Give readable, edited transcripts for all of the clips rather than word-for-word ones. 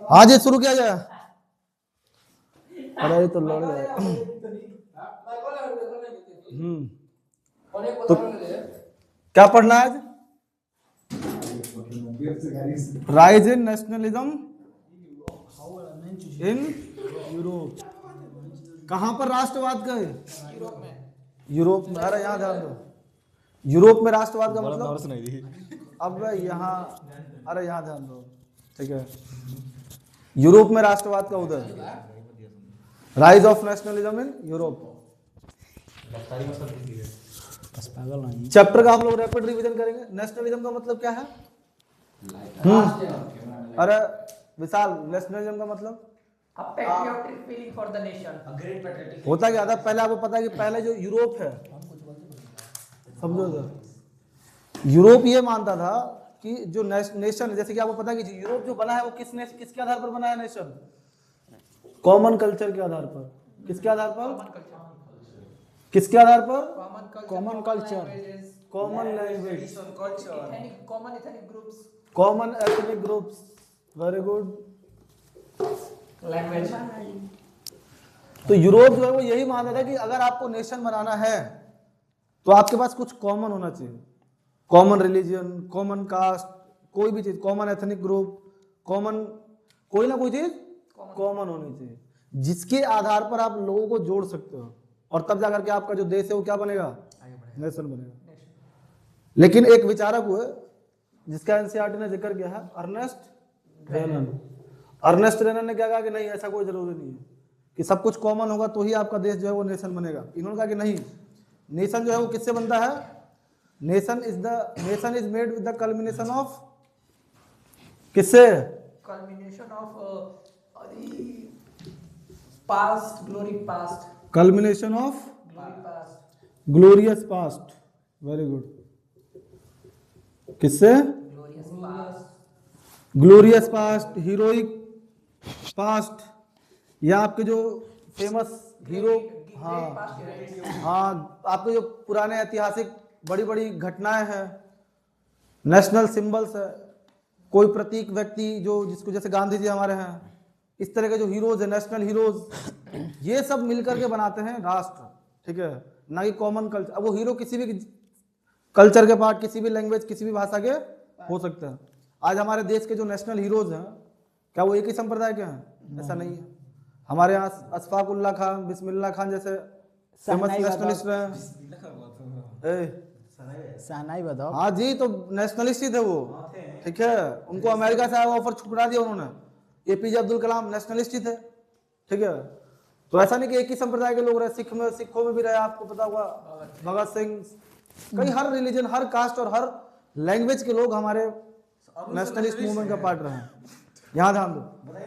आज ये शुरू किया जाए। अरे ये तो लड़ जाए। तो क्या पढ़ना है आज? Rise in nationalism in Europe. कहां पर राष्ट्रवाद का है? यूरोप में। अरे यहाँ ध्यान दो, यूरोप में राष्ट्रवाद का मतलब अब यहाँ, अरे यहाँ ध्यान दो, ठीक है। यूरोप में राष्ट्रवाद का उदय, rise of nationalism in Europe. Chapter का हम लोग रैपिड रिवीजन करेंगे। नेशनलिज्म का मतलब क्या है? अरे विशाल, नेशनलिज्म का मतलब होता क्या था? पहले आपको पता है कि पहले जो यूरोप है, समझो तो यूरोप ये मानता था कि जो नेशन, जैसे कि आपको पता है कि यूरोप जो बना है वो किसके आधार पर बना है? नेशन कॉमन कल्चर के आधार पर। किसके आधार पर? किसके आधार पर? Common culture, common language, groups, common ethnic groups. Very good. Language. तो यूरोप जो है वो यही मानता था कि अगर आपको नेशन बनाना है तो आपके पास कुछ कॉमन होना चाहिए। कॉमन रिलीजन, कॉमन कास्ट, कोई भी चीज, कॉमन एथनिक ग्रुप, कॉमन कोई ना कोई चीज कॉमन होनी चाहिए जिसके आधार पर आप लोगों को जोड़ सकते हो, और तब जाकर के आपका जो देश है वो क्या बनेगा? नेशन बनेगा। लेकिन एक विचारक हुए जिसका एनसीईआरटी ने जिक्र किया है, अर्नेस्ट रेनन। अर्नेस्ट रेनन ने क्या कहा कि नहीं, ऐसा कोई जरूरी नहीं है कि सब कुछ कॉमन होगा तो ही आपका देश जो है वो नेशन बनेगा। इन्होंने कहा कि नहीं, नेशन जो है वो किससे बनता है? Nation is made with the culmination of, किससे? Culmination of past, glory past, culmination of glory past, glorious past. Very good. किससे? Glorious past, glorious past, heroic past, या आपके जो फेमस हीरो, हाँ आपके जो पुराने ऐतिहासिक बड़ी बड़ी घटनाएं हैं, नेशनल सिंबल्स है, कोई प्रतीक व्यक्ति जो जिसको जैसे गांधी जी हमारे हैं, इस तरह के जो हीरोज है, नेशनल हीरोज, ये सब मिलकर के बनाते हैं राष्ट्र, ठीक है, ना कि कॉमन कल्चर। अब वो हीरो किसी भी कल्चर के पार्ट, किसी भी लैंग्वेज, किसी भी भाषा के हो सकते हैं। आज हमारे देश के जो नेशनल हीरोज हैं, क्या वो एक ही संप्रदाय के हैं? ऐसा नहीं है। हमारे यहाँ अशफाक उल्लाह खान, बिस्मिल्लाह खान जैसे फेमस नेशनलिस्ट हैं। सहनाई बताओ। हाँ जी, तो नेशनलिस्ट ही थे वो, ठीक है। उनको अमेरिका से आया ऑफर ठुकरा दिया उन्होंने। एपीजे अब्दुल कलाम नेशनलिस्ट ही थे, ठीक है। तो ऐसा नहीं कि एक ही संप्रदाय के लोग रहे। सिखों में भी रहे, आपको पता होगा, भगत सिंह, कई हर रिलीजन, हर कास्ट और हर लैंग्वेज के लोग हमारे नेशनलिस्ट मूवमेंट का पार्ट रहे हैं। यहाँ ध्यान दो।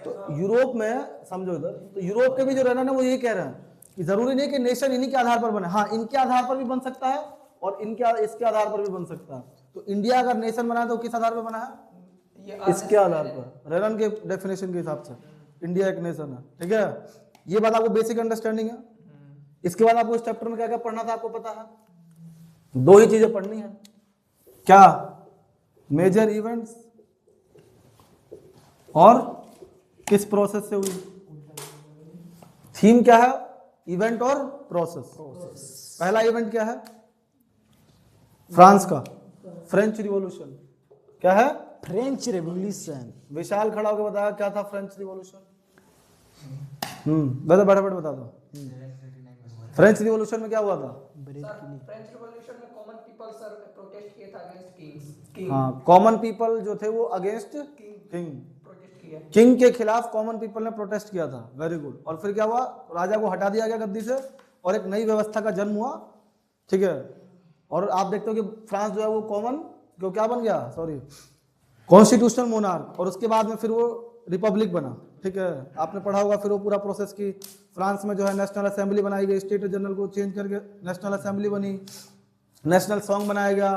तो यूरोप में समझो इधर, तो यूरोप के भी जो रहना है वो यही कह रहे हैं कि जरूरी नहीं कि नेशन इन्हीं के आधार पर बने। हाँ, इनके आधार पर भी बन सकता है और इसके आधार पर भी बन सकता है। तो इंडिया अगर नेशन बना है तो किस आधार पर बना है? इसके आधार पर, रेनन के डेफिनेशन के हिसाब से इंडिया एक नेशन है, ठीक है। ये बात आपको बेसिक अंडरस्टैंडिंग है। इसके बाद आपको इस चैप्टर में क्या क्या पढ़ना था आपको पता है? दो ही चीजें पढ़नी है। क्या? मेजर इवेंट्स और किस प्रोसेस से हुई। थीम क्या है? इवेंट और प्रोसेस। पहला इवेंट क्या है? फ्रांस का फ्रेंच रिवॉल्यूशन। क्या है? French revolution. विशाल खड़ा होकर बताया क्या था फ्रेंच रिवॉल्यूशन। बता, फटाफट बता दो। फ्रेंच रिवॉल्यूशन में क्या हुआ था? फ्रेंच रिवॉल्यूशन में कॉमन पीपल सर प्रोटेस्ट किए थे अगेंस्ट किंग्स। हाँ, कॉमन पीपल जो थे वो अगेंस्ट किंग के खिलाफ कॉमन पीपल ने प्रोटेस्ट किया था। Very good. और फिर क्या हुआ? राजा को हटा दिया गया गद्दी से और एक नई व्यवस्था का जन्म हुआ, ठीक है। और आप देखते हो कि फ्रांस जो है वो क्या बन गया? Sorry, constitutional monarch. और उसके बाद में फिर वो रिपब्लिक बना, ठीक है। आपने पढ़ा होगा फिर वो पूरा प्रोसेस की। फ्रांस में जो है नेशनल असेंबली बनाई गई, स्टेट जनरल को चेंज करके नेशनल असेंबली बनी, नेशनल सॉन्ग बनाया गया,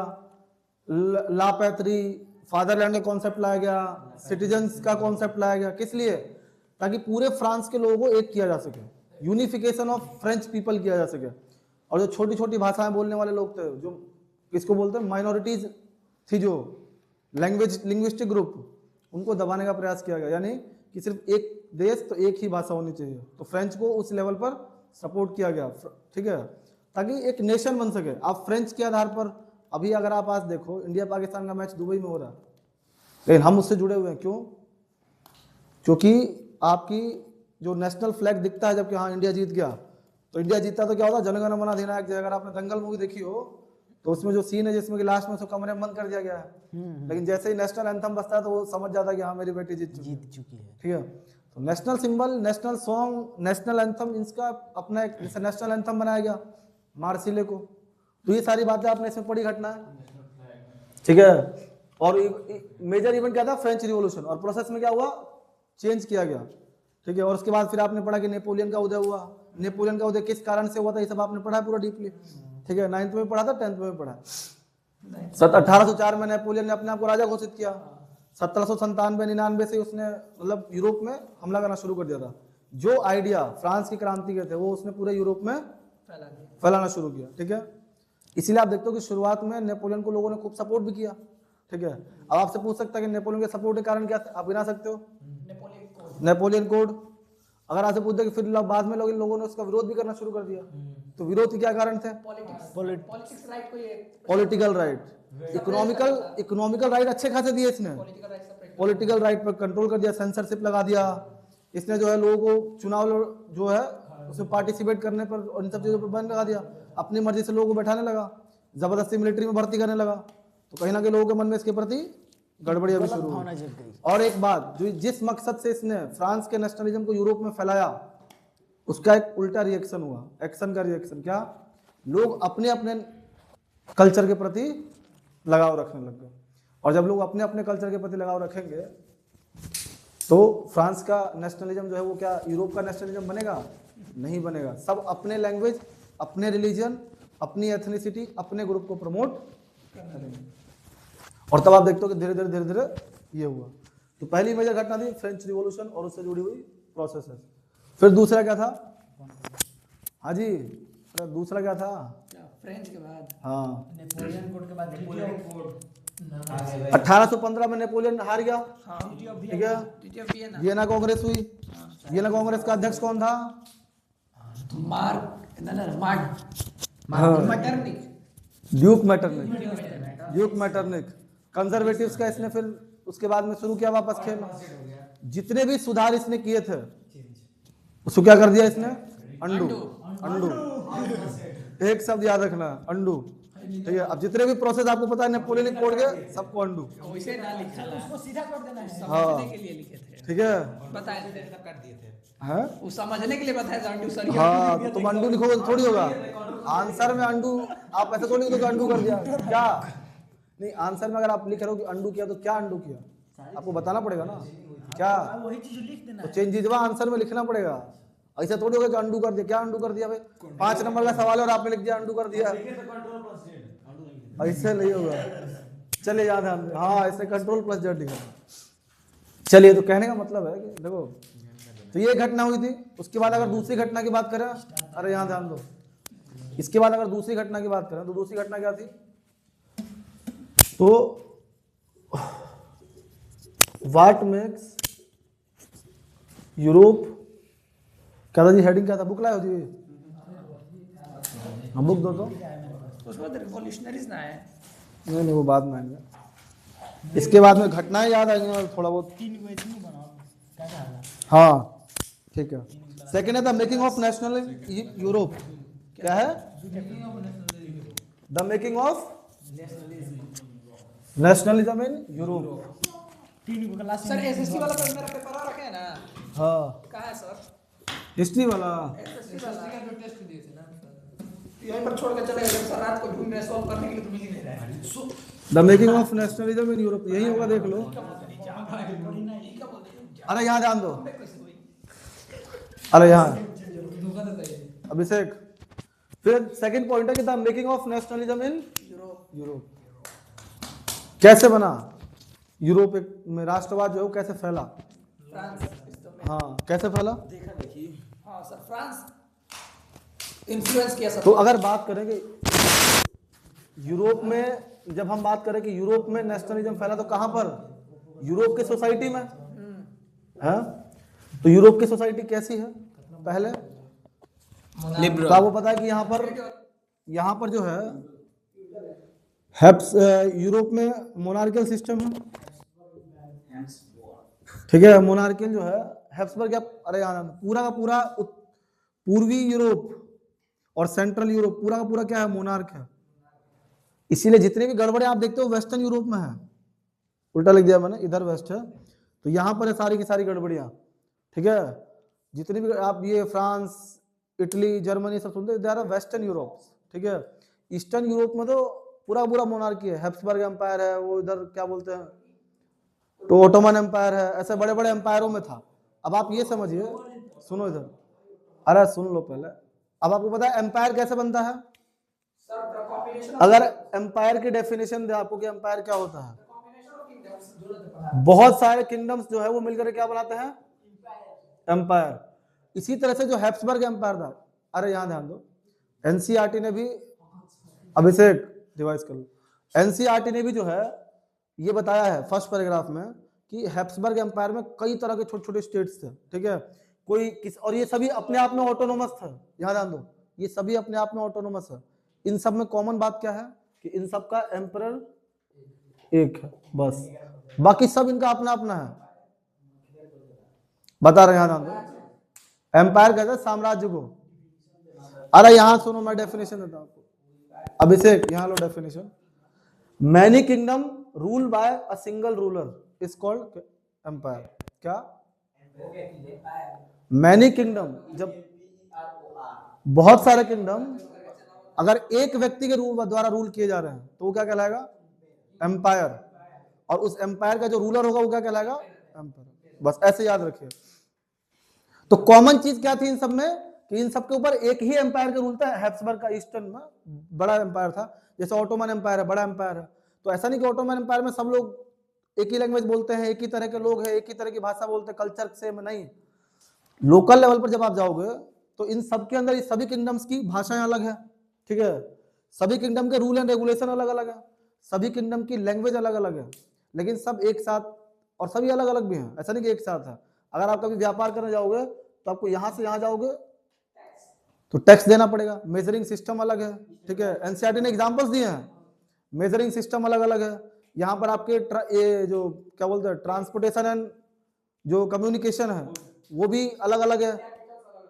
ला पैत्री, फादरलैंड का कॉन्सेप्ट लाया गया, सिटीजन्स का कॉन्सेप्ट लाया गया। किस लिए? ताकि पूरे फ्रांस के लोगों को एक किया जा सके, यूनिफिकेशन ऑफ फ्रेंच पीपल किया जा सके। और जो छोटी छोटी भाषाएं बोलने वाले लोग थे, जो किसको बोलते हैं, माइनॉरिटीज थी, जो लिंग्विस्टिक ग्रुप, उनको दबाने का प्रयास किया गया, यानी कि सिर्फ एक देश तो एक ही भाषा होनी चाहिए। तो फ्रेंच को उस लेवल पर सपोर्ट किया गया, ठीक है, ताकि एक नेशन बन सके। आप फ्रेंच के आधार पर, अभी अगर आप आज देखो इंडिया पाकिस्तान का मैच दुबई में हो रहा है, लेकिन हम उससे जुड़े हुए हैं, क्यों? क्योंकि आपकी जो नेशनल फ्लैग दिखता है, जबकि हाँ इंडिया जीत गया, तो इंडिया जीतता तो क्या होता, जनगण मन अधिनायक जय। अगर आपने दंगल मूवी देखी हो तो उसमें जो सीन है जिसमें कि लास्ट में उसको कमरे में बंद कर दिया गया है, लेकिन जैसे ही नेशनल एंथम बजता है तो वो समझ जाता है कि हाँ मेरी बेटी जीत चुकी है, ठीक है। तो national symbol, national song, national anthem, इसका अपना एक नेशनल एंथम बनाया गया मार्सिले को। तो ये सारी बातें आपने इसमें पढ़ी, घटना है, ठीक है। और मेजर इवेंट क्या था, फ्रेंच रिवॉल्यूशन, और प्रोसेस में क्या हुआ, चेंज किया गया, ठीक है। और उसके बाद फिर आपने पढ़ा कि नेपोलियन का उदय हुआ। नेपोलियन का उदय किस कारण से हुआ था, ये सब आपने पढ़ा पूरा डीपली, ठीक है। 9th में पढ़ा था, 10th में पढ़ा। 1804 में नेपोलियन ने अपने आप को राजा घोषित किया। 1797-99 से उसने मतलब यूरोप में हमला करना शुरू कर दिया था। जो आइडिया फ्रांस की क्रांति के थे वो उसने पूरे यूरोप में फैलाना शुरू किया, ठीक है। इसीलिए आप देखते हो कि शुरुआत में नेपोलियन को लोगों ने खूब सपोर्ट भी किया, ठीक है। अब आपसे पूछ सकता है कि नेपोलियन के सपोर्ट के कारण क्या थे, आप गिना सकते हो, नेपोलियन कोड। अगर आपसे पूछते कि फिर बाद में लोगों ने उसका विरोध भी करना शुरू कर दिया, तो विरोध के क्या कारण थे, पॉलिटिकल राइट, इकोनॉमिकल राइट अच्छे खासे दिए इसने, पॉलिटिकल राइट पर कंट्रोल कर दिया, सेंसरशिप लगा दिया इसने, जो है लोगों को चुनाव जो है उसमें पार्टिसिपेट करने पर और इन सब चीजों पर बैन लगा दिया, अपनी मर्जी से लोगों को बैठाने लगा, जबरदस्ती मिलिट्री में भर्ती करने लगा। तो कहीं ना कहीं लोगों के मन में इसके प्रति गड़बड़ियां भी शुरू हुई। और एक बात, जो जिस मकसद से इसने फ्रांस के नेशनलिज्म को यूरोप में फैलाया, उसका एक उल्टा रिएक्शन हुआ, एक्शन का रिएक्शन। क्या? लोग अपने अपने कल्चर के प्रति लगाव रखने लग गए, और जब लोग अपने अपने कल्चर के प्रति लगाव रखेंगे तो फ्रांस का नेशनलिज्म जो है वो क्या यूरोप का नेशनलिज्म बनेगा? नहीं बनेगा। सब अपने लैंग्वेज, अपने रिलीजन, अपनी एथनिसिटी, अपने ग्रुप को प्रमोट करेंगे। और तब आप देखते हो कि धीरे धीरे ये हुआ। तो पहली मेजर घटना थी फ्रेंच रिवॉल्यूशन और उससे जुड़ी हुई प्रोसेसेस। फिर दूसरा क्या था? हाँ जी, दूसरा क्या था? फ्रेंच के बाद, हाँ, नेपोलियन कोड के बाद नेपोलियन कोड 1815 में नेपोलियन हार गया, ठीक है। वियना वियना कांग्रेस हुई। वियना कांग्रेस का अध्यक्ष कौन था? Duke Metternich. कंजर्वेटिव्स का इसने फिर उसके बाद में शुरू किया वापस खेल। जितने भी सुधार इसने किए थे उसको क्या कर दिया इसने? अंडू। एक शब्द याद रखना, अंडू, ठीक है। अब जितने भी प्रोसेस आपको पता है नेपोलियन कोड के, सबको अंडू, वैसे ना लिखा था, उसको सीधा कर देना है। समझने के लिए लिखे थे, ठीक है। बताए थे, कर दिए थे, हैं? वो समझने के लिए बताया था अंडू सर। हाँ, तो तुम अंडू लिखोगे तो थोड़ी होगा आंसर में अंडू। आप ऐसे थोड़ी लिखोगे अंडू कर दिया, क्या नहीं। आंसर में अगर आप लिख रहे हो कि अंडू किया तो क्या अंडू किया, आपको बताना पड़ेगा ना क्या। वही चीज लिख देना तो चेंजेजवा आंसर में लिखना पड़ेगा। ऐसा थोड़ी होगा कि अंडू कर दिया। क्या अंडू कर दिया भाई? 5 नंबर का सवाल है और आपने लिख दिया अंडू कर दिया, ऐसे नहीं होगा। चलिए याद है, हाँ, ऐसे कंट्रोल प्लस जेड लिखा। चलिए, तो कहने का मतलब है कि देखो, तो ये घटना हुई थी। उसके बाद अगर दूसरी घटना की बात करें, अरे यहाँ ध्यान दो, इसके बाद अगर दूसरी घटना की बात करें तो दूसरी घटना क्या थी? तो व्हाट मेक्स यूरोप, क्या था जी हेडिंग क्या था? बुक लाए हो जी? हम बुक दो तो उसके बाद रिवॉल्यूशनरीज ना है, नहीं वो बाद में आएंगे। इसके बाद में घटनाएं याद आएंगे थोड़ा बहुत। हाँ, ठीक है। सेकेंड है the making of national Europe. क्या है? The making of nationalism in Europe. Sir SSC वाला तो मेरा पेपर आ रखा है ना? हाँ, कहाँ है सर? हिस्ट्री वाला एसएससी वाला का जो टेस्ट दिए थे ना सर, यहीं पर छोड़ के चले गए सर। रात को ढूंढ रहे, सॉल्व करने के लिए तो मिल ही नहीं रहा है। The making of nationalism in Europe, यही होगा, देख लो। अरे यहाँ ध्यान दो, अरे यहाँ अभिषेक। फिर सेकंड पॉइंट है कि the making of nationalism in Europe. कैसे बना यूरोप में राष्ट्रवाद जो है कैसे फैला? फ्रांस, हाँ, कैसे फैला? हाँ सर, फ्रांस इन्फ्लुएंस किया सर। तो अगर बात करें कि यूरोप में, जब हम बात करें कि यूरोप में नेशनलिज्म फैला तो कहां पर? यूरोप की सोसाइटी में है। तो यूरोप की सोसाइटी कैसी है पहले? तो आपको पता है कि यहाँ पर जो है यूरोप में मोनार्कियल सिस्टम है, ठीक है। मोनार्कियल जो है हैब्सबर्ग, अरे यार पूरा का पूरा पूर्वी यूरोप और सेंट्रल यूरोप पूरा का पूरा क्या है, मोनार्क है। इसीलिए जितने भी गड़बड़े आप देखते हो वेस्टर्न यूरोप में है। उल्टा लिख दिया मैंने, इधर वेस्ट है तो यहाँ पर है सारी की सारी गड़बड़ियाँ, ठीक है। जितने भी आप ये फ्रांस, इटली, जर्मनी सब सुनते हैं, दे आर वेस्टर्न यूरोप, ठीक है। ईस्टर्न यूरोप में तो पूरा पूरा मोनार्की है, हैब्सबर्ग एम्पायर है, वो इधर क्या बोलते हैं तो ओटोमन एम्पायर है, ऐसे बड़े बड़े एम्पायरों में था। अब आप ये समझिए, सुनो इधर, अरे सुन लो पहले। अब आपको पता है एम्पायर कैसे बनता है? अगर एम्पायर की डेफिनेशन दे आपको कि एम्पायर क्या होता है, बहुत सारे किंगडम्स जो है वो मिलकर क्या बनाते हैं, एम्पायर। इसी तरह से जो हैब्सबर्ग एम्पायर था, अरे यहां ध्यान दो, एनसीईआरटी ने भी, अभिषेक डिवाइस कर लो, एनसीईआरटी ने भी जो है ये बताया है फर्स्ट पैराग्राफ में कि हैब्सबर्ग एम्पायर में कई तरह के छोटे छोटे स्टेट्स थे, ठीक है। और ये सभी अपने आप में ऑटोनोमस थे। यहां ध्यान दो, ये सभी अपने आप में ऑटोनोमस है। इन सब में कॉमन बात क्या है कि इन सब का एम्परर एक है बस, बाकी सब इनका अपना अपना है। बता रहे हैं, ध्यान दो, एम्पायर कहते हैं साम्राज्य को। अरे यहां सुनो, मैं डेफिनेशन देता हूं आपको, अभिषेक यहां लो definition. Many kingdom rule by a single ruler is called empire. क्या? मैनी किंगडम, जब बहुत सारे किंगडम अगर एक व्यक्ति के द्वारा रूल किए जा रहे हैं तो वो क्या कहलाएगा, एम्पायर। और उस एम्पायर का जो रूलर होगा वो क्या कहलाएगा, एम्पायर। बस ऐसे याद रखिए। तो कॉमन चीज क्या थी इन सब में कि इन सब के ऊपर एक ही एम्पायर का रूल था। हैब्सबर्ग का ईस्टर्न में बड़ा एम्पायर था, जैसे ऑटोमन एम्पायर है, बड़ा एम्पायर है। तो ऐसा नहीं कि ऑटोमन एम्पायर में सब लोग एक ही लैंग्वेज बोलते हैं, एक ही तरह के लोग हैं, एक ही तरह की भाषा बोलते हैं, कल्चर सेम नहीं। लोकल लेवल पर जब आप जाओगे तो इन सब के अंदर सभी किंगडम्स की भाषाएं अलग है, ठीक है। सभी किंगडम के रूल एंड रेगुलेशन अलग अलग है, सभी किंगडम की लैंग्वेज अलग अलग है, लेकिन सब एक साथ, और सभी अलग अलग भी हैं, ऐसा नहीं कि एक साथ है। अगर आप कभी व्यापार करने जाओगे तो आपको यहां से यहां जाओगे तो टैक्स देना पड़ेगा, मेजरिंग सिस्टम अलग है, ठीक है। एनसीईआरटी ने एग्जांपल्स दिए हैं, मेजरिंग सिस्टम अलग अलग है। यहाँ पर आपके ये जो क्या बोलते हैं ट्रांसपोर्टेशन एंड जो कम्युनिकेशन है वो भी अलग अलग है।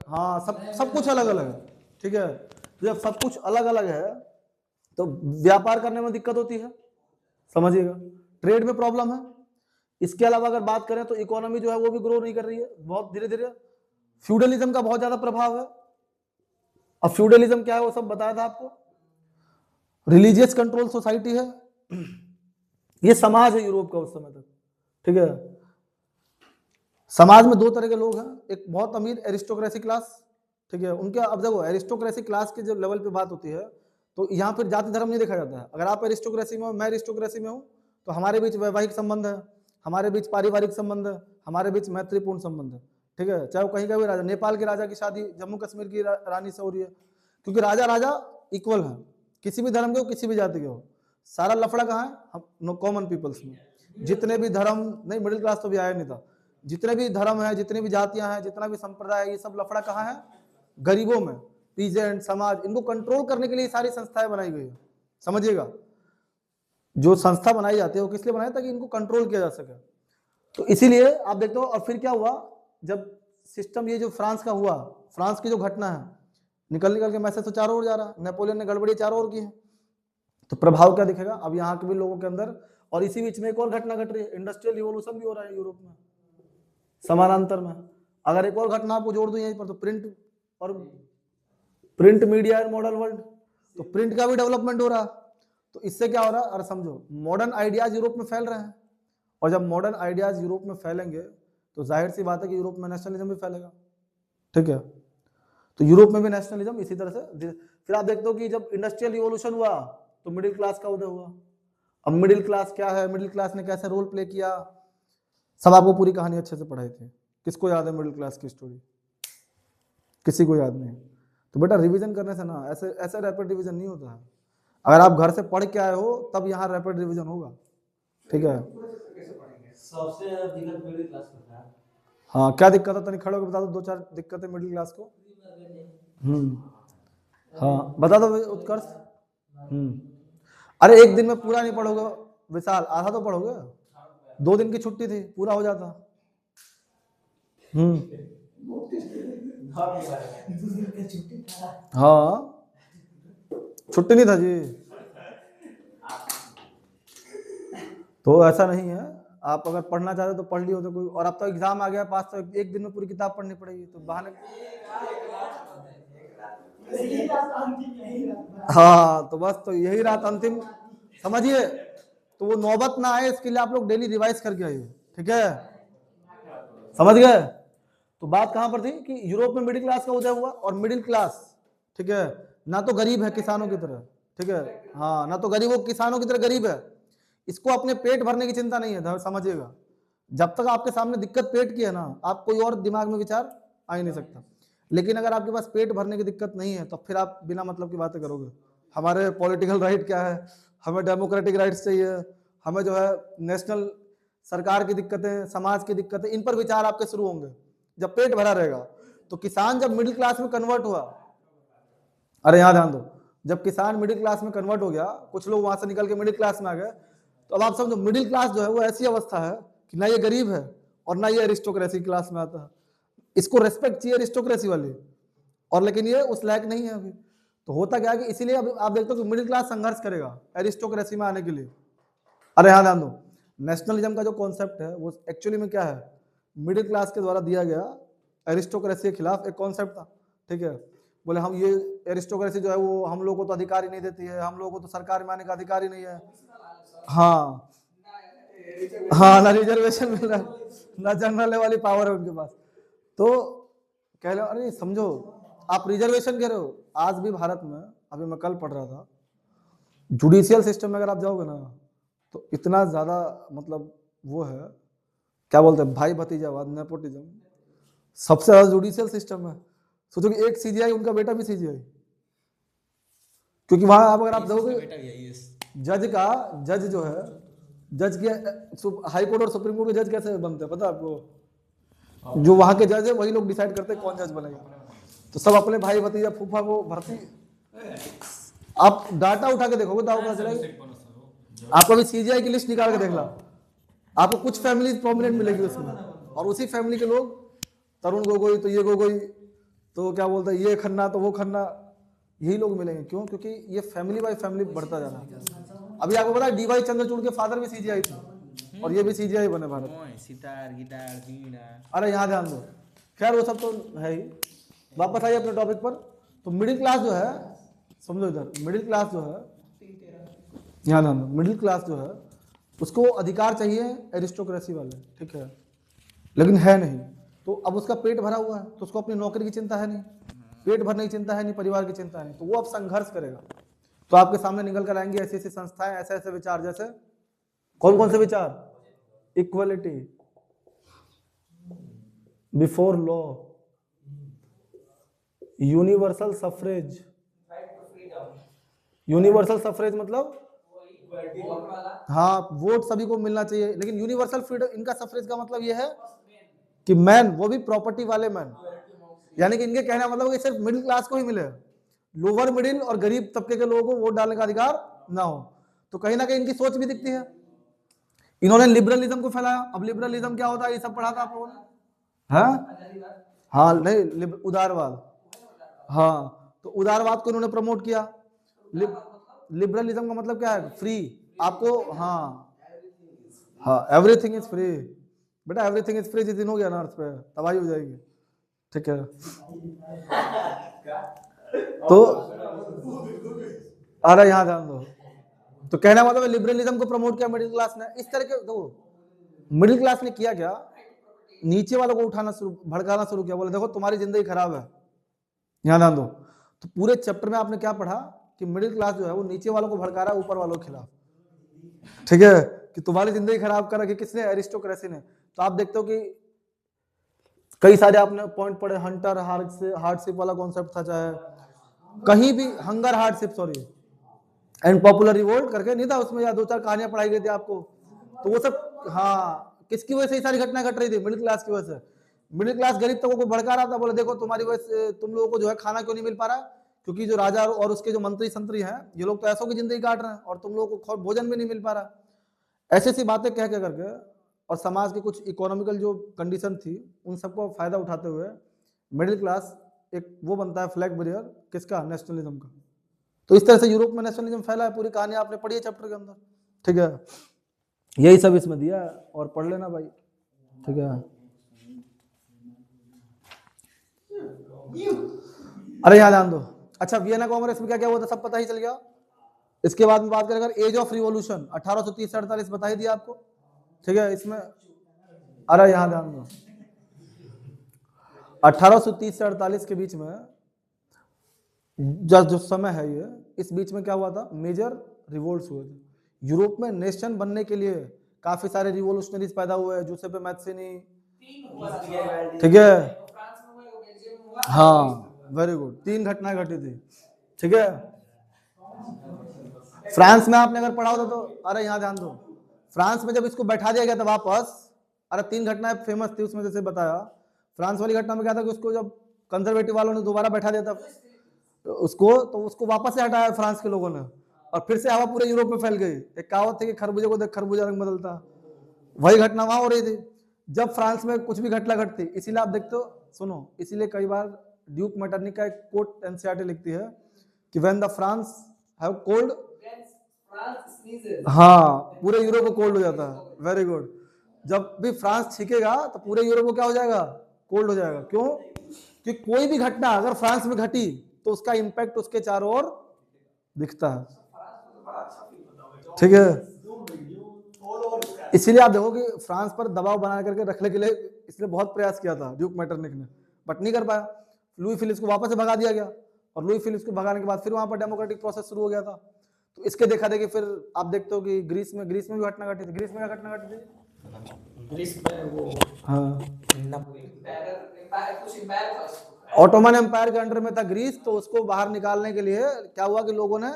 हाँ, सब कुछ अलग अलग है, ठीक है। तो जब सब कुछ अलग अलग है तो व्यापार करने में दिक्कत होती है, समझिएगा, ट्रेड में प्रॉब्लम है। इसके अलावा अगर बात करें तो इकोनॉमी जो है वो भी ग्रो नहीं कर रही है, बहुत धीरे धीरे। फ्यूडलिज्म का बहुत ज्यादा प्रभाव है। अब फ्यूडलिज्म क्या है वो सब बताया था आपको। रिलीजियस कंट्रोल सोसाइटी है, ये समाज है यूरोप का उस समय तक, ठीक है। समाज में दो तरह के लोग हैं, एक बहुत अमीर एरिस्टोक्रेसी क्लास, ठीक है। उनके, अब देखो एरिस्टोक्रेसी क्लास के जो लेवल पे बात होती है तो यहाँ फिर जाति धर्म नहीं देखा जाता है। अगर आप एरिस्टोक्रेसी में हो, मैं एरिस्टोक्रेसी में हूँ, तो हमारे बीच वैवाहिक संबंध है, हमारे बीच पारिवारिक संबंध है, हमारे बीच मैत्रीपूर्ण संबंध है, ठीक है। चाहे वो कहीं का भी राजा, नेपाल के राजा की शादी जम्मू कश्मीर की रानी से हो रही है, क्योंकि राजा इक्वल है, किसी भी धर्म के हो, किसी भी जाति के हो। सारा लफड़ा कहाँ है, हम कॉमन पीपल्स में। जितने भी धर्म नहीं, मिडिल क्लास तो भी आया नहीं था, जितने भी धर्म है, जितनी भी जातियां हैं, जितना भी संप्रदाय है, ये सब लफड़ा कहाँ है, गरीबों में। पीजेंट समाज, इनको कंट्रोल करने के लिए सारी संस्थाएं बनाई गई है, समझिएगा। जो संस्था बनाई जाती है वो किस लिए बनाई, ताकि इनको कंट्रोल किया जा सके। तो इसीलिए आप देखते हो। और फिर क्या हुआ, जब सिस्टम ये जो फ्रांस का हुआ, फ्रांस की जो घटना है, निकल के मैसेज तो चारों ओर जा रहा है, नेपोलियन ने गड़बड़ी चारों ओर की है, तो प्रभाव क्या दिखेगा अब यहाँ के भी लोगों के अंदर। और इसी बीच में एक और घटना घट रही है, इंडस्ट्रियल रिवॉल्यूशन भी हो रहा है यूरोप में समानांतर में। अगर एक और घटना आपको जोड़ दूं यहीं पर, तो print media and modern world, तो प्रिंट का भी डेवलपमेंट हो रहा। तो इससे क्या हो रहा है, अरे समझो, मॉडर्न आइडियाज यूरोप में फैल रहे हैं, और जब मॉडर्न आइडियाज यूरोप में फैलेंगे तो जाहिर सी बात है कि यूरोप में नेशनलिज्म भी फैलेगा, ठीक है। तो यूरोप में भी नेशनलिज्म इसी तरह से। फिर आप देखते हो कि जब इंडस्ट्रियल रिवॉल्यूशन हुआ तो मिडिल क्लास का उदय हुआ। अब मिडिल क्लास क्या है, मिडिल क्लास ने कैसे रोल प्ले किया, सब आपको पूरी कहानी अच्छे से पढ़ाई थी। किसको याद है मिडिल क्लास की स्टोरी? किसी को याद नहीं। तो बेटा रिवीजन करने से ना ऐसे रैपिड रिवीजन नहीं होता है। अगर आप घर से पढ़ के आए हो तब यहाँ रैपिड रिवीजन होगा, ठीक है। सबसे ज्यादा दिक्कत मिडिल क्लास को था। हाँ क्या दिक्कत है, तनिक खड़े होकर बता दो 2-4 दिक्कतें मिडिल क्लास को। हाँ बता दो उत्कर्ष। अरे एक दिन में पूरा नहीं पढ़ोगे विशाल, आधा तो पढ़ोगे, 2 दिन की छुट्टी थी पूरा हो जाता। हाँ छुट्टी नहीं था जी, तो ऐसा नहीं है, आप अगर पढ़ना चाहते तो पढ़ लियो तो कोई, और अब तो एग्जाम आ गया पास, तो एक दिन में पूरी किताब पढ़नी पड़ेगी, तो बहाने। हाँ तो बस, तो यही रात अंतिम समझिए, तो वो नौबत ना आए इसके लिए आप लोग डेली रिवाइज करके आइए, ठीक है, समझ गए। तो बात कहां पर थी कि यूरोप में मिडिल क्लास का उदय हुआ, और मिडिल क्लास, ठीक है, ना तो गरीब है किसानों की तरह, ठीक है, हाँ ना तो गरीब, वो किसानों की तरह गरीब है, इसको अपने पेट भरने की चिंता नहीं है, समझिएगा। जब तक आपके सामने दिक्कत पेट की है ना, आप कोई और दिमाग में विचार आ ही नहीं सकता। लेकिन अगर आपके पास पेट भरने की दिक्कत नहीं है तो फिर आप बिना मतलब की बातें करोगे, हमारे पॉलिटिकल राइट क्या है, हमें डेमोक्रेटिक राइट्स चाहिए, हमें जो है नेशनल सरकार की दिक्कतें, समाज की दिक्कतें, इन पर विचार आपके शुरू होंगे जब पेट भरा रहेगा। तो किसान जब मिडिल क्लास में कन्वर्ट हुआ, अरे यहाँ ध्यान दो, जब किसान मिडिल क्लास में कन्वर्ट हो गया, कुछ लोग वहां से निकल के मिडिल क्लास में आ गए, तो अब आप समझो मिडिल क्लास जो है वो ऐसी अवस्था है कि ना ये गरीब है और ना ये एरिस्टोक्रेसी क्लास में आता है, इसको रेस्पेक्ट चाहिए एरिस्टोक्रेसी वाली, और लेकिन ये उस लायक नहीं है अभी। तो होता क्या है कि इसीलिए अब आप देखते हो कि मिडिल क्लास संघर्ष करेगा एरिस्टोक्रेसी में आने के लिए। अरे हाँ ध्यान दो, नेशनलिज्म का जो कॉन्सेप्ट है वो एक्चुअली में क्या है, मिडिल क्लास के द्वारा दिया गया एरिस्टोक्रेसी के खिलाफ एक कॉन्सेप्ट था, ठीक है। बोले हम ये एरिस्टोक्रेसी जो है वो हम लोगों को तो अधिकार ही नहीं देती है, हम लोगों को तो सरकार में आने का अधिकार ही नहीं है, हाँ हाँ, ना रिजर्वेशन मिल रहा है, ना जनरल वाली पावर है उनके पास। तो कह लो, अरे समझो, आप रिजर्वेशन कह रहे हो, आज भी भारत में, अभी मैं कल पढ़ रहा था, जुडिशियल सिस्टम में अगर आप जाओगे ना तो इतना ज्यादा मतलब वो है, क्या बोलते हैं, भाई भतीजावाद, नेपोटिज्म, सबसे ज्यादा जुडिशियल सिस्टम है। सोचो कि एक सीजीआई, उनका बेटा भी सीजीआई, क्योंकि वहां अगर आप देखोगे जज जो है, जज के हाई कोर्ट और सुप्रीम कोर्ट के जज कैसे बनते हैं पता है आपको, जो वहां के जज है वही लोग डिसाइड करते हैं कौन जज बनेगा, तो सब अपने भाई भतीजा फूफा को भर्ती, आप डाटा उठा के देखोगे तो आपको पता चलेगा। आप अभी सीजीआई की लिस्ट निकाल के देख ला, आपको कुछ फैमिली प्रोमिनेंट मिलेगी उसमें, और उसी फैमिली के लोग, तरुण गोगोई तो ये गोगोई, तो क्या बोलते हैं ये खन्ना तो वो खन्ना, यही लोग मिलेंगे। क्यों? क्योंकि ये फैमिली बाय फैमिली बढ़ता जा रहा है। अभी आपको पता है डीवाई चंद्रचूड़ के फादर भी सीजीआई थे, और ये भी सीजीआई बने भारत। सितार, गिटार, बीड़ा। अरे यहाँ ध्यान दो, खैर वो सब तो है ही। वापस आइए अपने टॉपिक पर। तो मिडिल क्लास जो है, समझो इधर, मिडिल क्लास जो है, यहाँ ध्यान दो, मिडिल क्लास जो है उसको अधिकार चाहिए एरिस्टोक्रेसी वाले, ठीक है, लेकिन है नहीं। तो अब उसका पेट भरा हुआ है तो उसको अपनी नौकरी की चिंता है नहीं, पेट भरने की चिंता है नहीं, परिवार की चिंता है नहीं, तो वो अब संघर्ष करेगा। तो आपके सामने निकल कर आएंगे ऐसी ऐसी संस्थाएं, ऐसे ऐसे विचार, जैसे कौन कौन से विचार, equality before law, universal suffrage. Universal suffrage मतलब हाँ, वोट सभी को मिलना चाहिए, लेकिन यूनिवर्सल फ्रीडम, इनका सफरेज का मतलब यह है कि मैन, वो भी प्रॉपर्टी वाले मैन, यानी कि इनके कहने का मतलब है कि सिर्फ मिडिल क्लास को ही मिले, लोअर मिडिल और गरीब तबके के लोगों को वोट डालने का अधिकार ना हो। तो कहीं ना कहीं इनकी सोच भी दिखती है। इन्होंने लिबरलिज्म को फैलाया। अब लिबरलिज्म क्या होता है, ये सब पढ़ा था आप लोगों ने, हाँ नहीं, उदारवाद, हाँ, तो उदारवाद को इन्होंने प्रमोट किया। लिबरलिज्म का मतलब क्या है, फ्री, आपको, हाँ हाँ, एवरीथिंग इज फ्री, बेटा एवरीथिंग इज फ्री जिस दिन हो गया ना अर्थ पे तबाही हो जाएगी, ठीक है। तो अरे यहाँ ध्यान दो, तो कहना मतलब लिबरलिज्म को प्रमोट किया मिडिल क्लास ने। इस तरह के तो मिडिल क्लास ने किया क्या, नीचे वालों को उठाना शुरू, भड़काना शुरू किया, बोले देखो तुम्हारी जिंदगी खराब है। यहाँ ध्यान दो, तो पूरे चैप्टर में आपने क्या पढ़ा कि मिडिल क्लास जो है वो नीचे वालों को भड़का रहा है ऊपर वालों के खिलाफ, ठीक है, कि तुम्हारी जिंदगी खराब कर रखी किसने, एरिस्टोक्रेसी ने। तो आप देखते हो कि कई सारे आपने पॉइंट पढ़े, हंटर हार्डशिप वाला कॉन्सेप्ट था, चाहे कहीं भी hunger hardship, sorry, and popular revolt करके नहीं था उसमें, या 2-4 कहानियां पढ़ाई गई थी आपको, तो वो सब, हाँ, किसकी वजह से ये सारी घटना घट रही थी? मिडिल क्लास की वजह से। मिडिल क्लास गरीब तबकों को भड़का रहा था, बोले देखो तुम्हारी वजह से तुम लोगों को जो है खाना क्यों नहीं मिल पा रहा, क्योंकि जो राजा और उसके जो मंत्री संतरी हैं ये लोग तो ऐसों की जिंदगी काट रहे हैं और तुम लोगों को भोजन भी नहीं मिल पा रहा। ऐसी ऐसी बातें कह के करके और समाज की कुछ इकोनॉमिकल जो कंडीशन थी उन सबको फायदा उठाते हुए मिडिल क्लास एक वो बनता है फ्लैग बैरियर किसका? नेशनलिज्म का। तो इस तरह से यूरोप में नेशनलिज्म फैला है। पूरी कहानी आपने पढ़ी है चैप्टर के अंदर, ठीक है। यही सब इसमें दिया है और पढ़ लेना भाई, ठीक है। अरे यहाँ ध्यान दो। अच्छा, वियना कांग्रेस में क्या क्या हुआ था सब पता ही चल गया। इसके बाद में बात करें अगर एज ऑफ रिवॉल्यूशन 1830 से 48 बता ही दिया आपको, ठीक है। इसमें अरे यहाँ ध्यान दो, 1830 से 48 के बीच में जो समय है ये, इस बीच में क्या हुआ था? मेजर रिवोल्ट्स हुए थे यूरोप में। नेशन बनने के लिए काफी सारे रिवोल्यूशनरीज पैदा हुए हैं, जूसेपे मैत्सिनी, ठीक है। हाँ वेरी गुड, 3 घटनाएं घटी थी, ठीक है। फ्रांस में आपने अगर पढ़ा होता तो, अरे यहाँ ध्यान दो, फ्रांस में जब इसको बैठा दिया गया था वापस, अरे 3 घटनाएं फेमस थी उसमें, जैसे बताया फ्रांस वाली घटना में क्या था कि उसको जब कंजर्वेटिव वालों ने दोबारा बैठा दिया था उसको, तो उसको वापस से हटाया फ्रांस के लोगों ने और फिर से हवा पूरे यूरोप में फैल गई। एक कहावत थी कि खरबूजे को देख खरबूजा रंग बदलता, वही घटना वहां हो रही थी जब फ्रांस में कुछ भी घटना घटती। इसीलिए आप देखते हो, सुनो, इसीलिए कई बार ड्यूक मैटरनिक का एक कोट एनसीईआरटी लिखती है कि when the France have cold, हाँ पूरे यूरोप को कोल्ड हो जाता है। वेरी गुड, जब भी फ्रांस छीकेगा तो पूरे यूरोप को क्या हो जाएगा? कोल्ड हो जाएगा। क्यों? कि कोई भी घटना अगर फ्रांस में घटी तो उसका इंपैक्ट उसके चारों ओर दिखता है, ठीक है। इसीलिए आप देखो कि फ्रांस पर दबाव बना करके रखने के लिए इसलिए बहुत प्रयास किया था ड्यूक मैटरनिक ने, बट नहीं कर पाया। लुई फिलिप्स को वापस से भगा दिया गया और लुई फिलिप्स को भगाने के बाद फिर वहां पर डेमोक्रेटिक प्रोसेस शुरू हो गया था। तो इसके देखा देखी फिर आप देखते हो कि ग्रीस में भी घटना घटी थी। ग्रीस में क्या घटना घटी थी? ग्रीस में वो हाँ, कुछ एम्पायर था, ऑटोमन एम्पायर के अंडर में था ग्रीस। तो उसको बाहर निकालने के लिए क्या हुआ कि लोगों ने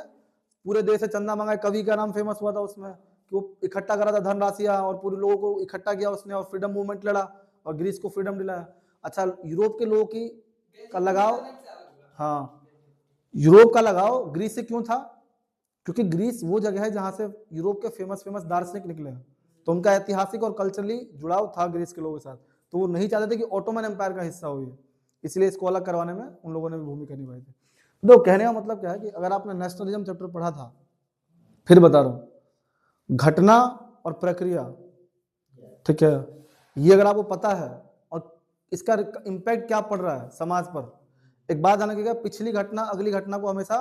पूरे देश से चंदा मंगाया। कवि का नाम फेमस हुआ था उसमें कि वो इकट्ठा करा था धनराशियां और पूरे लोगों को इकट्ठा किया उसने और फ्रीडम मूवमेंट लड़ा और ग्रीस को फ्रीडम दिलाया। अच्छा, यूरोप के लोगों की का लगाव, हाँ यूरोप का लगाव ग्रीस से क्यों था? क्योंकि ग्रीस वो जगह है जहां से यूरोप के फेमस दार्शनिक निकले हैं, तो उनका ऐतिहासिक और कल्चरली जुड़ाव था ग्रीस के लोगों के साथ। तो वो नहीं चाहते थे कि ऑटोमन एम्पायर का हिस्सा हो, इसलिए इसको अलग करवाने में उन लोगों ने भी भूमिका निभाई थी। तो कहने का मतलब क्या है कि अगर आपने नेशनलिज्म चैप्टर पढ़ा था, फिर बता रहा हूँ, घटना और प्रक्रिया, ठीक है, ये अगर आपको पता है और इसका इम्पैक्ट क्या पड़ रहा है समाज पर, एक बात जानने की, पिछली घटना अगली घटना को हमेशा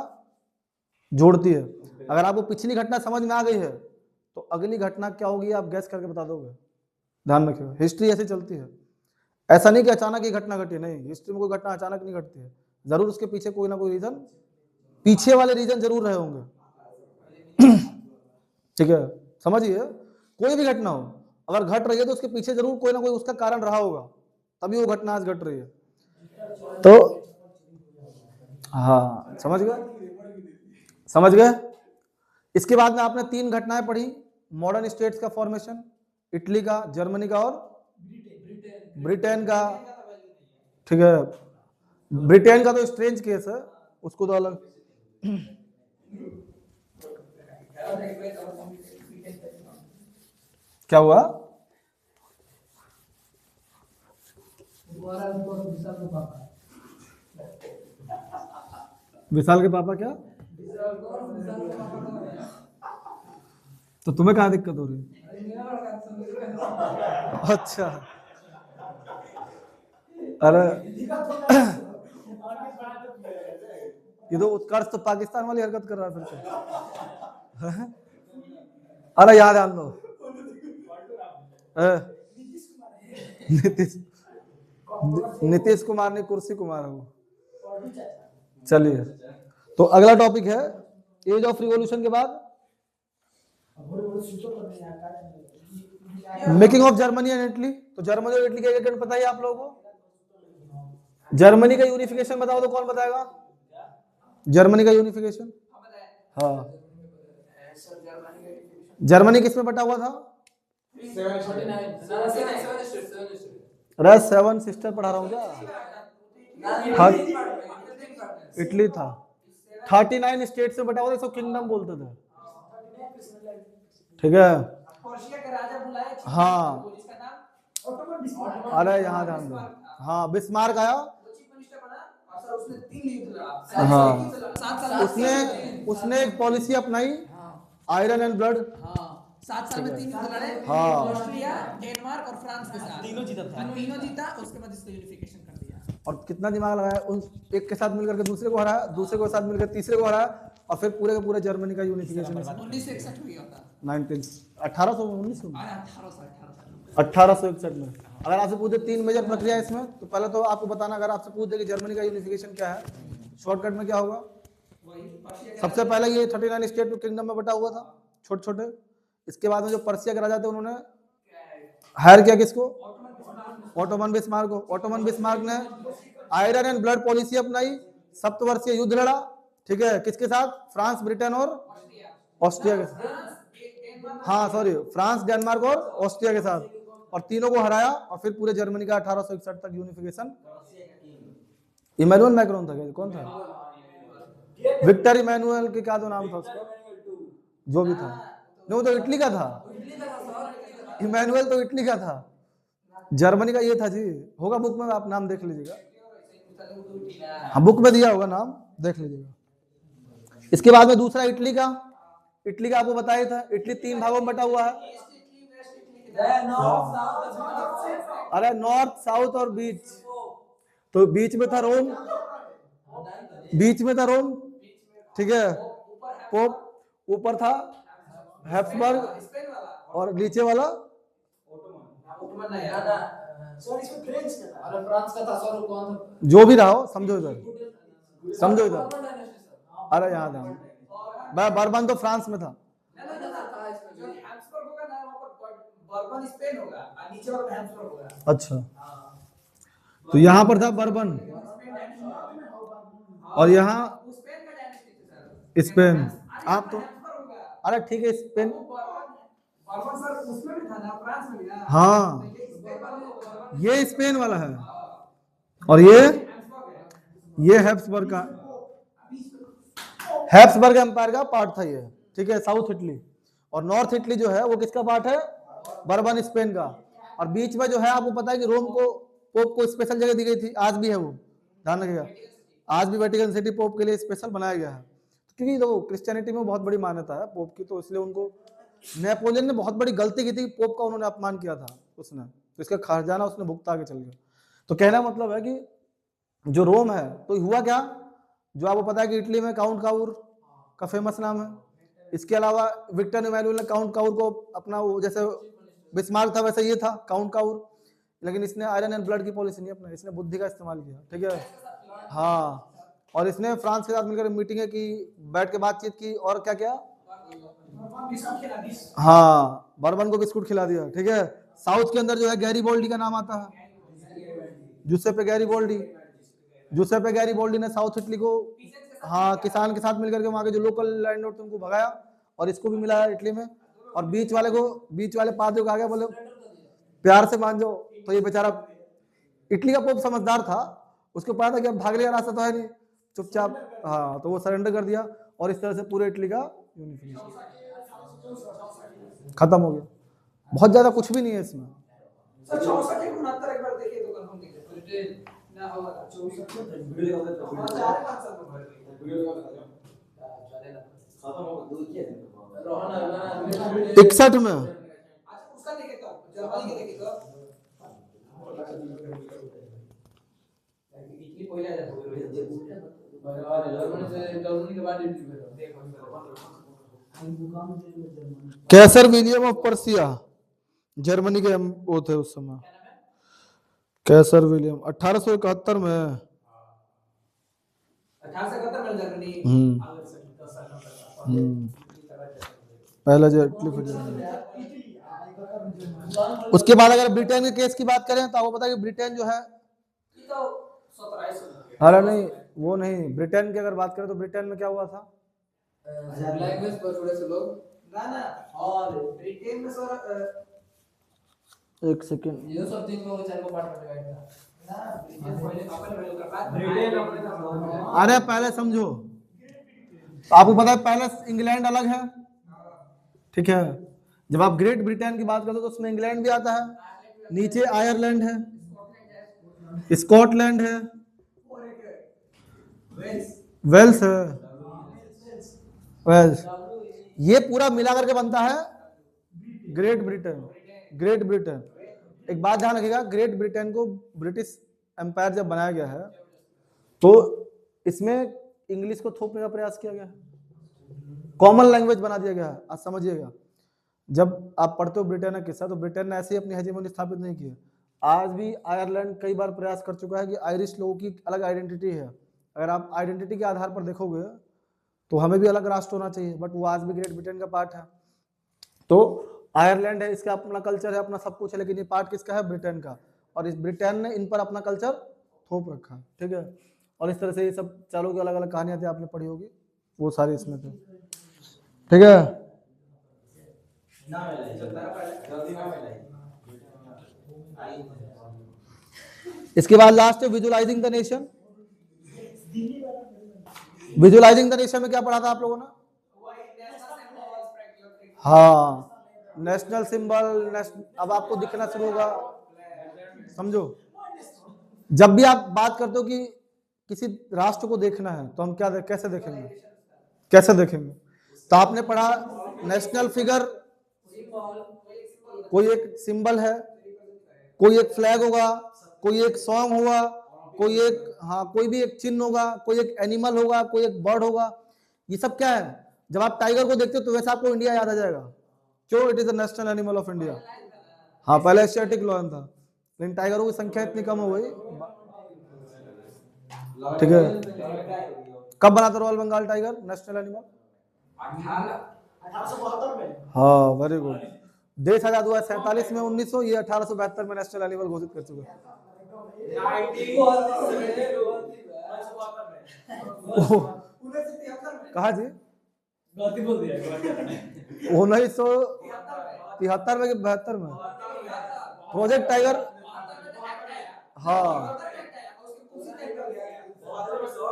जोड़ती है। अगर आपको पिछली घटना समझ में आ गई है तो अगली घटना क्या होगी आप गैस करके बता दोगे। ध्यान रखिएगा, हिस्ट्री ऐसी चलती है। ऐसा नहीं कि अचानक ये घटना घटी, नहीं, हिस्ट्री में कोई घटना अचानक नहीं घटती है, जरूर उसके पीछे कोई ना कोई रीजन, पीछे वाले रीजन जरूर रहे होंगे। ठीक है, समझिए, कोई भी घटना हो अगर घट रही है तो उसके पीछे जरूर कोई ना कोई उसका कारण रहा होगा, तभी वो घटना आज घट रही है। तो हाँ, समझ गए। इसके बाद में आपने 3 घटनाएं पढ़ी, मॉडर्न स्टेट्स का फॉर्मेशन, इटली का, जर्मनी का और ब्रिटेन का, ठीक है। ब्रिटेन का तो स्ट्रेंज केस है, उसको तो अलग। क्या हुआ? विशाल के पापा क्या? तो तुम्हें कहाँ दिक्कत हो रही है? अच्छा, अरे ये तो उत्कर्ष तो पाकिस्तान वाली हरकत कर रहा है फिर से। अरे याद ध्यान दो, नीतीश कुमार ने कुर्सी कुमार है वो। चलिए, तो अगला टॉपिक है एज ऑफ रिवॉल्यूशन के बाद making of Germany and Italy. तो जर्मनी और इटली का एक पता है आप लोगों को? जर्मनी का यूनिफिकेशन बताओ तो कौन बताएगा? जर्मनी का यूनिफिकेशन, हाँ, जर्मनी किस में बटा हुआ था? अरे 7 सिस्टर पढ़ा रहा हूँ क्या? इटली था 39 स्टेट से बटा हुआ, इसको किंगडम बोलते थे, ठीक है। पर्शिया के राजा बुलाए हाँ जिसका नाम अरे यहाँ ध्यान दो, हाँ बिस्मार्क आया, चीफ मिनिस्टर बना और सर उसने 3 युद्ध लड़ा। हाँ 7 साल उसने एक पॉलिसी अपनाई, आयरन एंड ब्लड, 7 साल में 3 युद्ध लड़े, हाँ। ऑस्ट्रिया, डेनमार्क और फ्रांस के साथ तीनों जीता। उसके बाद इसको यूनिफिकेशन कर दिया। और कितना दिमाग लगाया, उन एक के साथ मिलकर के दूसरे को हराया, दूसरे के साथ मिलकर तीसरे को हराया, और फिर पूरे के पूरे जर्मनी का यूनिफिकेशन 1961 में होता 1861 में। अगर आपसे पूछे 3 मेजर प्रक्रिया इसमें, तो पहले तो आपको बताना, अगर आपसे पूछ दे कि जर्मनी का यूनिफिकेशन क्या है, शॉर्टकट में क्या होगा? सबसे पहले ये 39 स्टेट किंगडम में बटा हुआ था, छोटे छोटे। इसके बाद में जो पर्सिया के राजा थे उन्होंने हायर किया किसको? ऑटोमन बिस्मार्क को। ऑटोमन बिस्मार्क ने आयरन एंड ब्लड पॉलिसी अपनाई, सप्तवर्षीय युद्ध लड़ा, ठीक है, किसके साथ? फ्रांस, ब्रिटेन और ऑस्ट्रिया के साथ, हाँ सॉरी, फ्रांस, डेनमार्क और ऑस्ट्रिया के साथ, और तीनों को हराया, और फिर पूरे जर्मनी का 1861 तक यूनिफिकेशन। इमैनुअल मैक्रोन था क्या? कौन था? विक्टर इमैनुअल के क्या तो नाम था उसका, जो भी था, नहीं वो तो इटली का था, इमैनुअल तो इटली का था, जर्मनी का ये था जी। होगा बुक में, आप नाम देख लीजिएगा, हाँ बुक में दिया होगा नाम, देख लीजिएगा। इसके बाद में दूसरा इटली का आपको बताया था, इटली 3 भागों में बटा हुआ है, अरे नॉर्थ, साउथ और बीच। तो बीच में था रोम, ठीक है, पोप, ऊपर था हैब्सबर्ग, और नीचे वाला जो भी रहा हो, समझो इधर, अरे यहाँ था बर्बन, तो फ्रांस में था, अच्छा, तो यहाँ पर था बर्बन, और यहाँ स्पेन। आप तो अरे ठीक है, स्पेन, हाँ ये स्पेन वाला है, और ये हैब्सबर्ग एम्पायर का पार्ट था ये, ठीक है, साउथ इटली। और नॉर्थ इटली जो है वो किसका पार्ट है? बर्बन, स्पेन का। और बीच में जो है आपको पता है कि रोम को, पोप को स्पेशल जगह दी गई थी, आज भी है वो, ध्यान रखिएगा, आज भी वेटिकन सिटी पोप के लिए स्पेशल बनाया गया है, क्योंकि देखो क्रिश्चियनिटी में बहुत बड़ी मान्यता है पोप की, तो इसलिए उनको, नेपोलियन ने बहुत बड़ी गलती की थी, पोप का उन्होंने अपमान किया था उसने, तो इसका खजाना उसने भुगता के चल गया। तो कहना मतलब है कि जो रोम है, तो हुआ क्या, जो आपको पता है कि इटली में काउंट काउर का फेमस नाम है, इसके अलावा विक्टर इमैनुअल ने काउंट काउर को अपना, वो जैसे बिस्मार्क था वैसे ये था काउंट काउर, लेकिन इसने आयरन एंड ब्लड की पॉलिसी नहीं अपनाई, इसने बुद्धि का इस्तेमाल किया, ठीक है, हाँ। और इसने फ्रांस के साथ मिलकर मीटिंगें की, बैठ के बातचीत की, और क्या क्या, हाँ बर्बन को बिस्कुट खिला दिया, ठीक है। साउथ के अंदर जो है गैरीबोल्डी का नाम आता है, जूसेपे गैरीबोल्डी ने साउथ इटली को, हाँ किसान के साथ मिलकर के वहां के जो लोकल लैंडलॉर्ड थे उनको भगाया, और इसको भी मिलाया इटली में। और बीच वाले पादरी को आ गया, बोले प्यार से मान जाओ, तो ये बेचारा इटली का पोप समझदार था, उसको पता था कि अब भागने का रास्ता तो है नहीं, चुपचाप, हाँ तो वो सरेंडर कर दिया, और इस तरह से पूरे इटली का यूनिफिकेशन खत्म हो गया। बहुत ज्यादा कुछ भी नहीं है इसमें। इकसठ में कैसर विलियम ऑफ पर्सिया, जर्मनी के वो थे उस समय, कैसर विलियम 1871 में, 1871 में जर्मनी, पहला जो उसके बाद अगर ब्रिटेन के केस की बात करें तो आपको पता है कि ब्रिटेन जो है, अरे नहीं वो नहीं, ब्रिटेन की अगर बात करें तो ब्रिटेन में क्या हुआ था, लैंग्वेज पर थोड़े से लोग ना, और ब्रिटेन में सर एक सेकेंड, ये सब 3 को 4 को पार्ट में डिवाइड था ना। ब्रिटेन पहले अपन वैल्यू का बाद ब्रिटेन अपने का अरे पहले समझो, तो आपको पता है पहले इंग्लैंड अलग है, ठीक है। जब आप ग्रेट ब्रिटेन की बात करते हो तो उसमें इंग्लैंड भी आता है, नीचे आयरलैंड है, स्कॉटलैंड है, वेल्स है, वेल्स, ये पूरा मिला करके बनता है ग्रेट ब्रिटेन। ग्रेट ब्रिटेन, एक बात ध्यान रखिएगा, ग्रेट ब्रिटेन को ब्रिटिश एम्पायर जब बनाया गया है तो इसमें इंग्लिश को थोपने का प्रयास किया गया है, कॉमन लैंग्वेज बना दिया गया है। आज समझिएगा, जब आप पढ़ते हो ब्रिटेन का किस्सा तो ब्रिटेन ने ऐसे ही अपनी हेजेमनी स्थापित नहीं की है। आज भी आयरलैंड कई बार प्रयास कर चुका है कि आयरिश लोगों की अलग आइडेंटिटी है, अगर आप आइडेंटिटी के आधार पर देखोगे तो हमें भी अलग राष्ट्र होना चाहिए, बट वो आज भी ग्रेट ब्रिटेन का पार्ट है। तो आयरलैंड है, इसका अपना कल्चर है, अपना सब कुछ है, लेकिन ये पार्ट किसका है? ब्रिटेन का। और इस ब्रिटेन ने इन पर अपना कल्चर थोप रखा, ठीक है। और इस तरह से ये सब चारों की अलग अलग कहानियां थी, आपने पढ़ी होगी, वो सारी इसमें थे, ठीक है। इसके बाद लास्ट है visualising the nation. Visualising the nation में क्या पढ़ा था आप लोगों ने? हाँ, नेशनल सिंबल, अब आपको दिखना शुरू होगा, समझो। जब भी आप बात करते हो कि किसी राष्ट्र को देखना है तो हम कैसे देखेंगे, कैसे देखेंगे? तो आपने पढ़ा नेशनल फिगर, कोई एक सिंबल है, कोई एक फ्लैग होगा, कोई एक सॉन्ग होगा, कोई एक, हाँ, कोई भी एक चिन्ह होगा, कोई एक एनिमल होगा, कोई एक बर्ड होगा। ये सब क्या है? जब आप टाइगर को देखते हो तो वैसे आपको इंडिया याद आ जाएगा, क्यों? It is the national animal of India. हाँ, पहले एशियाटिक लॉयन था, लेकिन टाइगरों की संख्या इतनी कम हो गई, ठीक है। कब बना था royal Bengal tiger national animal? 1872 में। हाँ, वेरी गुड। देश आजाद हुआ 47 में, 1900, ये 1872 में नेशनल एनिमल घोषित कर चुके हैं। कहा जी? 1973 में कि 72 में? प्रोजेक्ट टाइगर, हाँ,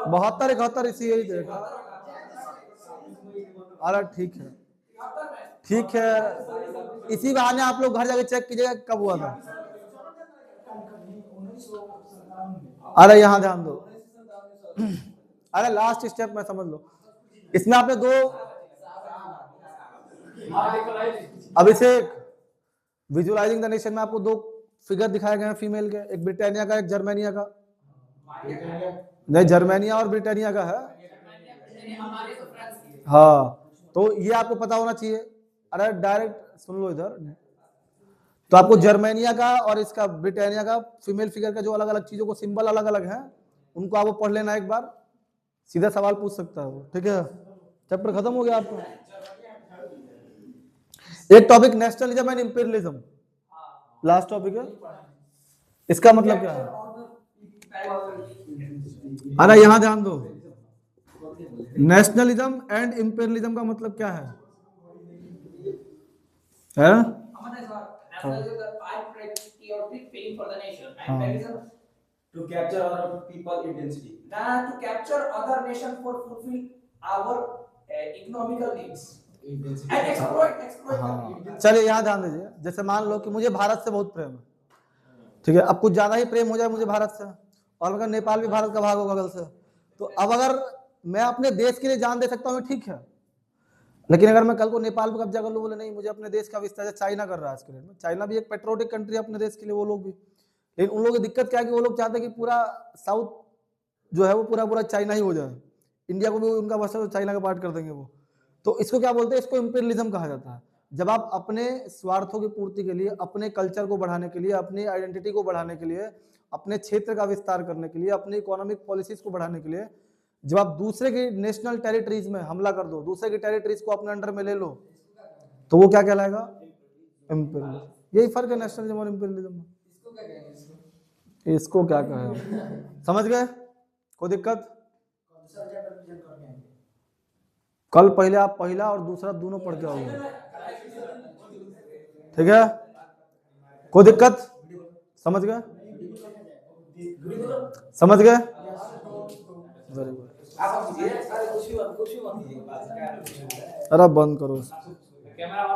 72 71 इसी यही देखा। अरे ठीक है, ठीक है, इसी बहाने आप लोग घर जाके चेक कीजिएगा कब हुआ था। अरे यहाँ ध्यान दो, अरे लास्ट स्टेप में समझ लो, इसमें आपने दो, अभिषेक, विजुअलाइजिंग द नेशन में आपको दो फिगर दिखाए गए हैं फीमेल के, एक ब्रिटानिया का, एक जर्मेनिया का। नहीं, जर्मेनिया और ब्रिटानिया का है, हाँ, तो ये आपको पता होना चाहिए। अरे डायरेक्ट सुन लो इधर, तो आपको जर्मेनिया का और इसका ब्रिटानिया का फीमेल फिगर का जो अलग अलग चीजों को सिंबल अलग अलग है, उनको आपको पढ़ लेना एक बार, सीधा सवाल पूछ सकता है वो, ठीक है। चैप्टर खत्म हो गया आपको। एक topic nationalism and imperialism, last topic है। इसका मतलब क्या है? अरे यहाँ ध्यान दो, नेशनलिज्म एंड इंपीरियलिज्म का मतलब क्या है? To capture other people intensity. To capture other nation for fulfill our economical needs. And exploit. हाँ, चलिए यहाँ ध्यान दीजिए। जैसे मान लो कि मुझे भारत से बहुत प्रेम है, ठीक है, अब कुछ ज्यादा ही प्रेम हो जाए मुझे भारत से, और अगर नेपाल भी भारत का भाग होगा कल से, तो अब अगर मैं अपने देश के लिए जान दे सकता हूँ, ठीक है, लेकिन अगर मैं कल को नेपाल पर कब्जा कर लूँ, बोले नहीं मुझे अपने देश का विस्तार, चाइना कर रहा है आज के डेट में, चाइना भी एक पेट्रोटिक कंट्री है अपने देश के लिए, वो लोग भी, लेकिन उन लोगों की दिक्कत क्या है कि वो लोग चाहते हैं कि पूरा साउथ जो है वो पूरा चाइना ही हो जाए, इंडिया को भी उनका बसा चाइना का पार्ट कर देंगे वो। तो इसको क्या बोलते हैं? इसको इंपीरियलिज्म कहा जाता है। जब आप अपने स्वार्थों की पूर्ति के लिए, अपने कल्चर को बढ़ाने के लिए, अपनी आइडेंटिटी को बढ़ाने के लिए, अपने क्षेत्र का विस्तार करने के लिए, अपनी इकोनॉमिक पॉलिसीज को बढ़ाने के लिए, जब आप दूसरे की नेशनल टेरिटरीज में हमला कर दो, दूसरे की टेरिटरीज को अपने अंडर में ले लो, तो वो क्या कहलाएगा? इंपीरियलिज्म। यही फर्क है नेशनलिज्म और इंपीरियलिज्म में। इसको क्या कहें, समझ गए? कोई दिक्कत? कल पहले आप पहला और दूसरा दोनों पढ़ के आओगे, ठीक है। कोई दिक्कत? समझ गए? समझ गए? Very good. आप कीजिए, सारे कुछ भी मत कीजिए, अरे बंद करो।